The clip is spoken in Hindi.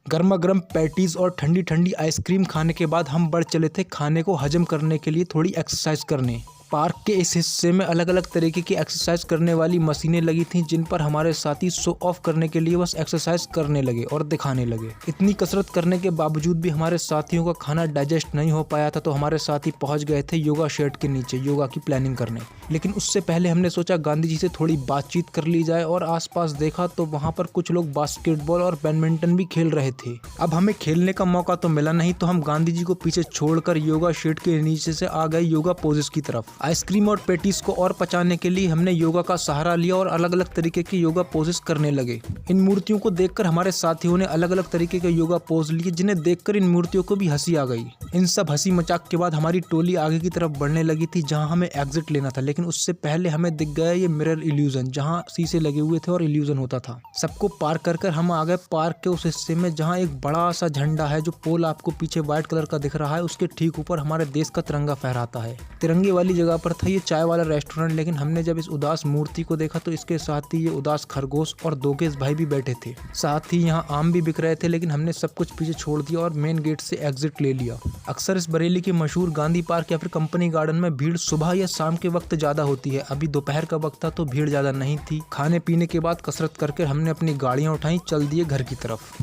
गर्मा गर्म पैटीज और ठंडी ठंडी आइसक्रीम खाने के बाद हम बढ़ चले थे खाने को हजम करने के लिए थोड़ी एक्सरसाइज करने। पार्क के इस हिस्से में अलग अलग तरीके की एक्सरसाइज करने वाली मशीनें लगी थीं, जिन पर हमारे साथी शो ऑफ करने के लिए बस एक्सरसाइज करने लगे और दिखाने लगे। इतनी कसरत करने के बावजूद भी हमारे साथियों का खाना डाइजेस्ट नहीं हो पाया था, तो हमारे साथी पहुंच गए थे योगा शेड के नीचे योगा की प्लानिंग करने। लेकिन उससे पहले हमने सोचा गांधी जी से थोड़ी बातचीत कर ली जाए और आसपास देखा तो वहाँ पर कुछ लोग बास्केटबॉल और बैडमिंटन भी खेल रहे थे। अब हमें खेलने का मौका तो मिला नहीं, तो हम गांधी जी को पीछे छोड़कर योगा शेड के नीचे से आ गए योगा पोजेस की तरफ। आइसक्रीम और पेटीज को और पचाने के लिए हमने योगा का सहारा लिया और अलग अलग तरीके के योगा पोजेस करने लगे। इन मूर्तियों को देखकर हमारे साथियों ने अलग अलग तरीके के योगा पोज लिए, जिन्हें देखकर इन मूर्तियों को भी हंसी आ गई। इन सब हंसी मजाक के बाद हमारी टोली आगे की तरफ बढ़ने लगी थी, जहां हमें एग्जिट लेना था। लेकिन उससे पहले हमें दिख गया ये मिरर इल्यूजन, जहां शीशे लगे हुए थे और इल्यूजन होता था। सबको पार कर हम आ गए पार्क के उस हिस्से में जहां एक बड़ा सा झंडा है, जो पोल आपको पीछे व्हाइट कलर का दिख रहा है, उसके ठीक ऊपर हमारे देश का तिरंगा फहराता है। तिरंगे वाली जगह पर था ये चाय वाला रेस्टोरेंट, लेकिन हमने जब इस उदास मूर्ति को देखा तो इसके साथ ही ये उदास खरगोश और दोगेश भाई भी बैठे थे। साथ ही यहाँ आम भी बिक रहे थे, लेकिन हमने सब कुछ पीछे छोड़ दिया और मेन गेट से एग्जिट ले लिया। अक्सर इस बरेली के मशहूर गांधी पार्क या फिर कंपनी गार्डन में भीड़ सुबह या शाम के वक्त ज्यादा होती है। अभी दोपहर का वक्त था तो भीड़ ज्यादा नहीं थी। खाने पीने के बाद कसरत करके हमने अपनी गाड़ियां उठाई, चल दिए घर की तरफ।